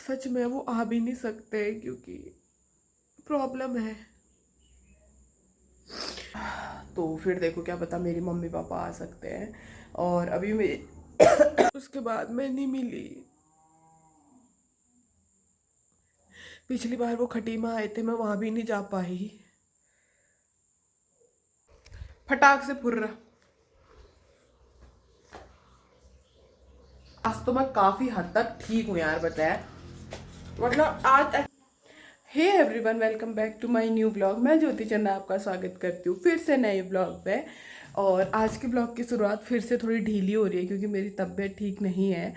सच में वो आ भी नहीं सकते क्योंकि प्रॉब्लम है। तो फिर देखो क्या पता मेरी मम्मी पापा आ सकते हैं। और अभी मैं उसके बाद मैं नहीं मिली। पिछली बार वो खटी में आए थे, मैं वहां भी नहीं जा पाई। फटाक से फुर्रा। आज तो मैं काफी हद तक ठीक हूँ यार, बताया मतलब आज। Hey everyone, welcome back to my new blog. मैं ज्योति चंदा आपका स्वागत करती हूँ फिर से नए ब्लॉग पे। और आज के ब्लॉग की शुरुआत फिर से थोड़ी ढीली हो रही है क्योंकि मेरी तबीयत ठीक नहीं है।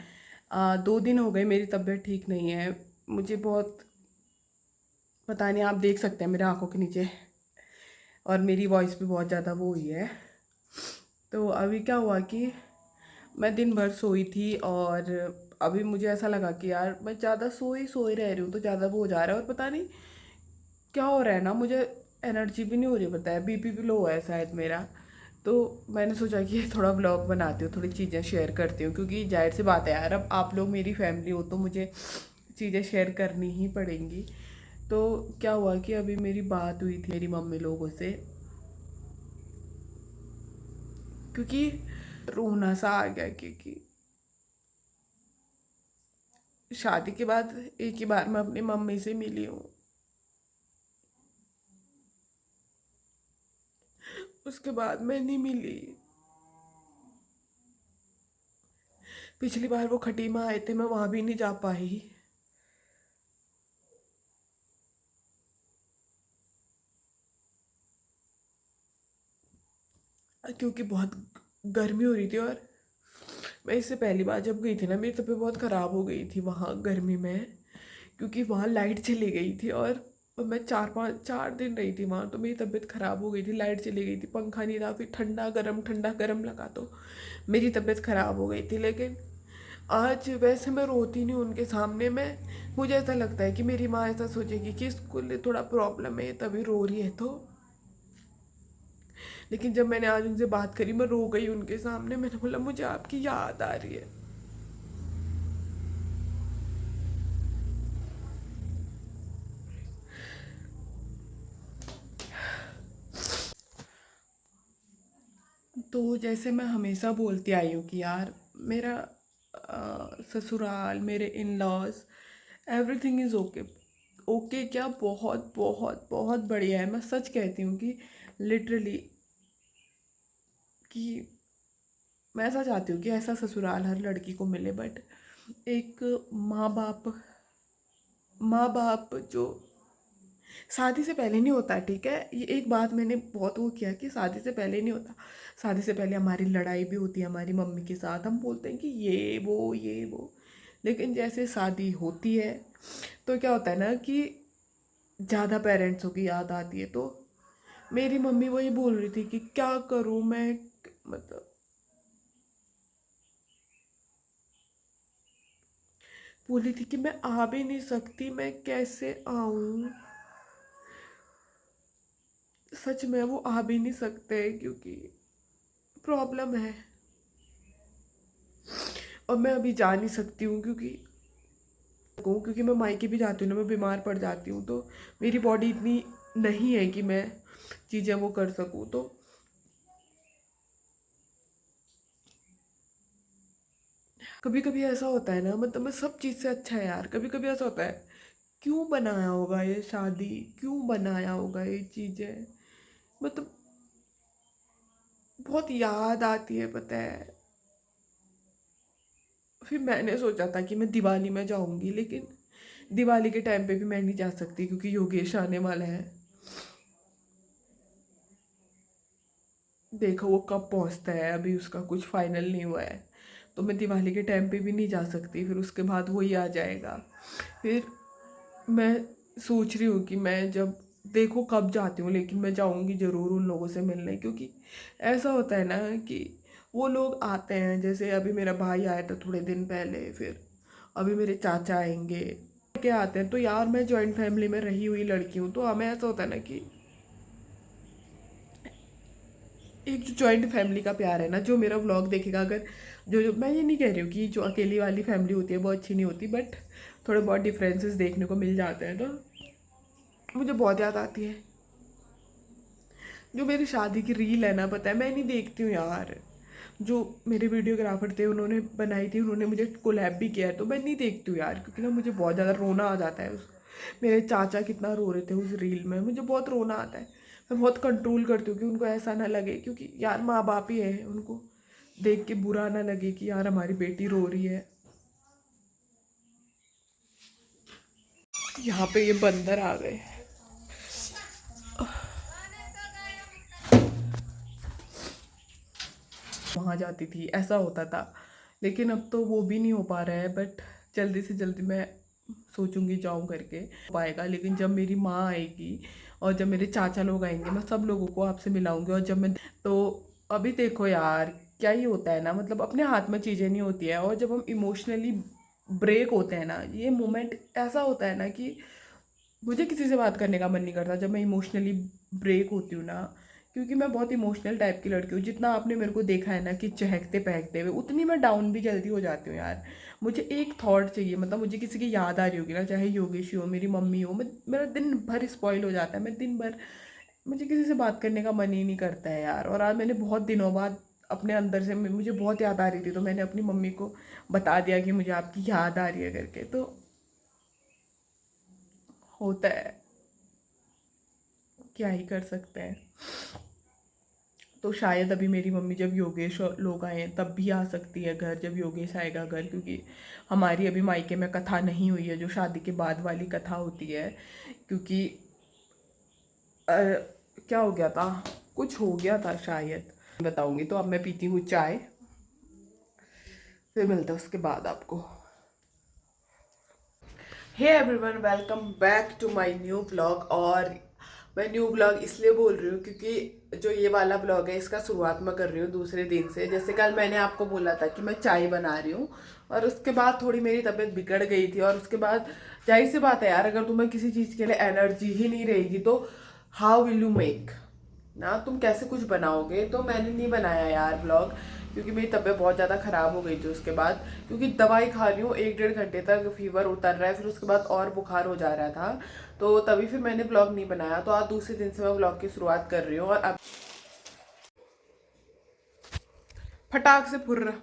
2 दिन हो गए मेरी तबीयत ठीक नहीं है। मुझे बहुत, पता नहीं, आप देख सकते हैं मेरे आंखों के नीचे, और मेरी वॉइस भी बहुत ज़्यादा वो हुई है। तो अभी क्या हुआ कि मैं दिन भर सोई थी और अभी मुझे ऐसा लगा कि यार मैं ज़्यादा सोई रह रही हूँ तो ज़्यादा वो हो जा रहा है। और पता नहीं क्या हो रहा है ना, मुझे एनर्जी भी नहीं हो रही, पता है बीपी भी लो है शायद मेरा। तो मैंने सोचा कि थोड़ा व्लॉग बनाती हूँ, थोड़ी चीज़ें शेयर करती हूँ क्योंकि जाहिर सी बात है यार, अब आप लोग मेरी फैमिली हो तो मुझे चीज़ें शेयर करनी ही पड़ेंगी। तो क्या हुआ कि अभी मेरी बात हुई थी मेरी मम्मी लोगों से, क्योंकि रोना सा आ गया क्योंकि शादी के बाद एक ही बार मैं अपनी मम्मी से मिली हूँ। उसके बाद मैं नहीं मिली। पिछली बार वो खटी में आए थे, मैं वहां भी नहीं जा पाई क्योंकि बहुत गर्मी हो रही थी। और मैं इससे पहली बार जब गई थी ना, मेरी तबीयत बहुत ख़राब हो गई थी वहाँ गर्मी में, क्योंकि वहाँ लाइट चली गई थी। और मैं 4 दिन रही थी वहाँ, तो मेरी तबीयत ख़राब हो गई थी, लाइट चली गई थी, पंखा नहीं था, फिर ठंडा गरम लगा तो मेरी तबीयत ख़राब हो गई थी। लेकिन आज वैसे मैं रोती नहीं उनके सामने। मैं, मुझे ऐसा लगता है कि मेरी माँ ऐसा सोचेगी कि इसको लिए थोड़ा प्रॉब्लम है तभी रो रही है। तो लेकिन जब मैंने आज उनसे बात करी, मैं रो गई उनके सामने। मैंने बोला मुझे आपकी याद आ रही है। तो जैसे मैं हमेशा बोलती आई हूँ कि यार मेरा ससुराल, मेरे in laws, everything is okay. Okay क्या, बहुत बहुत बहुत बढ़िया है। मैं सच कहती हूँ कि लिटरली, कि मैं ऐसा चाहती हूँ कि ऐसा ससुराल हर लड़की को मिले। बट एक माँ बाप जो शादी से पहले नहीं होता, ठीक है, ये एक बात मैंने बहुत वो किया कि शादी से पहले नहीं होता। शादी से पहले हमारी लड़ाई भी होती है हमारी मम्मी के साथ, हम बोलते हैं कि ये वो। लेकिन जैसे शादी होती है तो क्या होता है ना कि ज़्यादा पेरेंट्सों की याद आती है। तो मेरी मम्मी वही बोल रही थी कि क्या करूँ मैं, मतलब बोली थी कि मैं आ भी नहीं सकती, मैं कैसे आऊँ। सच में वो आ भी नहीं सकते क्योंकि प्रॉब्लम है। और मैं अभी जा नहीं सकती हूँ क्योंकि मैं मायके भी जाती हूँ ना, मैं बीमार पड़ जाती हूँ। तो मेरी बॉडी इतनी नहीं है कि मैं चीज़ें वो कर सकूँ। तो कभी कभी ऐसा होता है ना, मतलब मैं सब चीज़ से अच्छा है यार, कभी कभी ऐसा होता है क्यों बनाया होगा ये शादी, क्यों बनाया होगा ये चीज़ें, मतलब बहुत याद आती है, पता है। फिर मैंने सोचा था कि मैं दिवाली में जाऊंगी, लेकिन दिवाली के टाइम पे भी मैं नहीं जा सकती क्योंकि योगेश आने वाला है। देखो वो कब पहुंचता है, अभी उसका कुछ फाइनल नहीं हुआ है। तो मैं दिवाली के टाइम पे भी नहीं जा सकती, फिर उसके बाद वही आ जाएगा। फिर मैं सोच रही हूँ कि मैं जब, देखो कब जाती हूँ, लेकिन मैं जाऊँगी ज़रूर उन लोगों से मिलने। क्योंकि ऐसा होता है ना कि वो लोग आते हैं, जैसे अभी मेरा भाई आया था थोड़े दिन पहले, फिर अभी मेरे चाचा आएंगे के आते हैं। तो यार मैं जॉइंट फैमिली में रही हुई लड़की हूँ, तो हमें ऐसा होता है ना कि एक जो जॉइंट फैमिली का प्यार है ना, जो मेरा व्लॉग देखेगा, अगर जो मैं ये नहीं कह रही हूँ कि जो अकेली वाली फैमिली होती है वो अच्छी नहीं होती, बट थोड़े बहुत डिफरेंसेस देखने को मिल जाते हैं। तो मुझे बहुत याद आती है जो मेरी शादी की रील है ना, पता है मैं नहीं देखती हूँ यार। जो मेरे वीडियोग्राफर थे उन्होंने बनाई थी, उन्होंने मुझे कोलैब भी किया है, तो मैं नहीं देखती हूँ यार, क्योंकि ना मुझे बहुत ज़्यादा रोना आ जाता है उस। मेरे चाचा कितना रो रहे थे उस रील में, मुझे बहुत रोना आता है। मैं बहुत कंट्रोल करती हूँ कि उनको ऐसा ना लगे, क्योंकि यार माँ बाप ही है, उनको देख के बुरा ना लगे कि यार हमारी बेटी रो रही है। यहाँ पे ये बंदर आ गए। वहाँ जाती थी, ऐसा होता था, लेकिन अब तो वो भी नहीं हो पा रहा है। बट जल्दी से जल्दी मैं सोचूंगी जाऊँ करके, हो पाएगा। लेकिन जब मेरी माँ आएगी और जब मेरे चाचा लोग आएंगे, मैं सब लोगों को आपसे मिलाऊंगी। और जब मैं तो अभी देखो यार क्या ही होता है ना, मतलब अपने हाथ में चीज़ें नहीं होती है। और जब हम इमोशनली ब्रेक होते हैं ना, ये मोमेंट ऐसा होता है ना कि मुझे किसी से बात करने का मन नहीं करता जब मैं इमोशनली ब्रेक होती हूँ ना, क्योंकि मैं बहुत इमोशनल टाइप की लड़की हूँ। जितना आपने मेरे को देखा है ना कि चहकते पहकते हुए, उतनी मैं डाउन भी जल्दी हो जाती हूँ यार। मुझे एक थॉट चाहिए, मतलब मुझे किसी की याद आ रही होगी ना, चाहे योगेश हो, मेरी मम्मी हो, मेरा दिन भर स्पॉइल हो जाता है। मैं दिन भर, मुझे किसी से बात करने का मन ही नहीं करता है यार। और आज मैंने बहुत दिनों बाद अपने अंदर से, मुझे बहुत याद आ रही थी, तो मैंने अपनी मम्मी को बता दिया कि मुझे आपकी याद आ रही है करके। तो होता है, क्या ही कर सकते हैं। तो शायद अभी मेरी मम्मी जब योगेश और लोग आए हैं तब भी आ सकती है घर, जब योगेश आएगा घर, क्योंकि हमारी अभी मायके में कथा नहीं हुई है, जो शादी के बाद वाली कथा होती है। क्योंकि क्या हो गया था, कुछ हो गया था शायद, बताऊंगी। तो अब मैं पीती हूँ चाय, फिर मिलते हैं उसके बाद आपको। Hey everyone, welcome back to my new blog. और मैं न्यू ब्लॉग इसलिए बोल रही हूँ क्योंकि जो ये वाला ब्लॉग है इसका शुरुआत मैं कर रही हूँ दूसरे दिन से। जैसे कल मैंने आपको बोला था कि मैं चाय बना रही हूँ, और उसके बाद थोड़ी मेरी तबीयत बिगड़ गई थी। और उसके बाद जाहिर सी बात है यार, अगर तुम्हें किसी चीज़ के लिए एनर्जी ही नहीं रहेगी तो हाउ विल यू मेक ना, तुम कैसे कुछ बनाओगे। तो मैंने नहीं बनाया यार ब्लॉग, क्योंकि मेरी तबीयत बहुत ज़्यादा ख़राब हो गई थी उसके बाद। क्योंकि दवाई खा रही हूँ, 1-1.5 घंटे तक फीवर उतर रहा है, फिर उसके बाद और बुखार हो जा रहा था, तो तभी फिर मैंने ब्लॉग नहीं बनाया। तो आज दूसरे दिन से मैं ब्लॉग की शुरुआत कर रही हूँ। और अब फटाक से फुर्र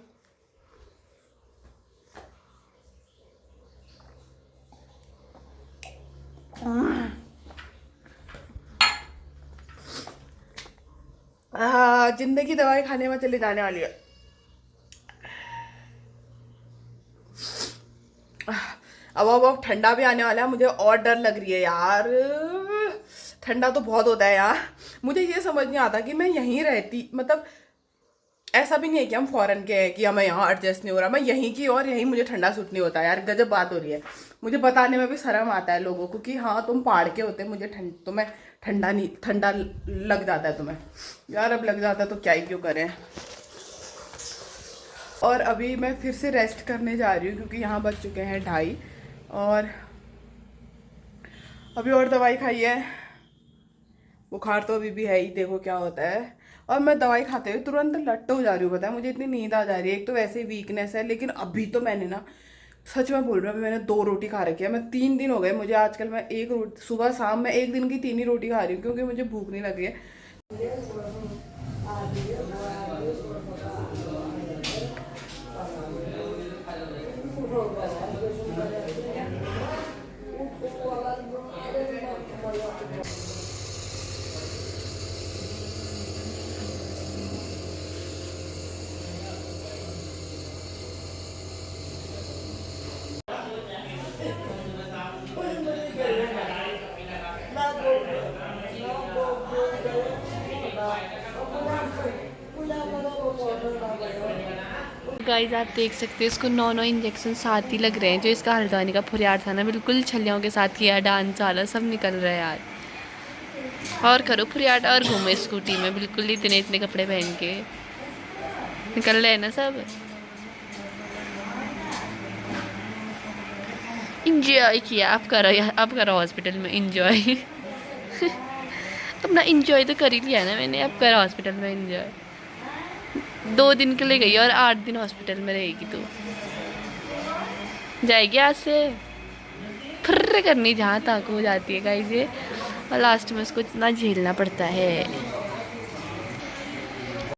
जिंदगी दवाई खाने में चली जाने वाली है। अब ठंडा भी आने वाला है, मुझे और डर लग रही है यार। ठंडा तो बहुत होता है यार। मुझे ये समझ नहीं आता कि मैं यहीं रहती, मतलब ऐसा भी नहीं है कि हम फॉरेन के हैं कि हमें यहाँ एडजस्ट नहीं हो रहा। मैं यहीं की और यहीं मुझे ठंडा सूट नहीं होता यार, गजब बात हो रही है। मुझे बताने में भी शर्म आता है लोगों को कि हाँ तुम पहाड़ के होते, मुझे तुम्हें ठंडा नहीं, ठंडा लग जाता है तुम्हें। यार अब लग जाता है तो क्या ही क्यों करें। और अभी मैं फिर से रेस्ट करने जा रही हूँ, क्योंकि यहाँ बज चुके हैं 2:30। और अभी और दवाई खाई है, बुखार तो अभी भी है ही, देखो क्या होता है। और मैं दवाई खाते हुए तुरंत लट्ट हो जा रही हूँ, पता है मुझे इतनी नींद आ जा रही है। एक तो वैसे ही वीकनेस है, लेकिन अभी तो मैंने ना, सच में बोल रही हूँ, अभी मैंने 2 रोटी खा रखी है। मैं 3 दिन हो गए मुझे, आजकल मैं 1 रोटी सुबह शाम, मैं एक दिन की 3 ही रोटी खा रही हूँ, क्योंकि मुझे भूख नहीं लग रही है। गाइस आप देख सकते हैं इसको 9 इंजेक्शन साथ ही लग रहे हैं। जो इसका हल्द्वानी का फुरियार था ना, बिल्कुल छलियों के साथ किया, डांस वाला सब निकल रहा है यार। और करो फुरियाट और घूमे स्कूटी में, बिल्कुल इतने इतने कपड़े पहन के निकल रहे हैं ना सब। इंजॉय किया, आप करो यार, आप करो हॉस्पिटल में इंजॉय। अपना इंजॉय तो कर ही लिया ना मैंने, अब करो हॉस्पिटल में इंजॉय। 2 दिन के लिए गई और 8 दिन हॉस्पिटल में रहेगी तू। जाएगी आज से। फुर्र करनी जहाँ तक हो जाती है गाइस ये, और लास्ट में उसको इतना झेलना पड़ता है।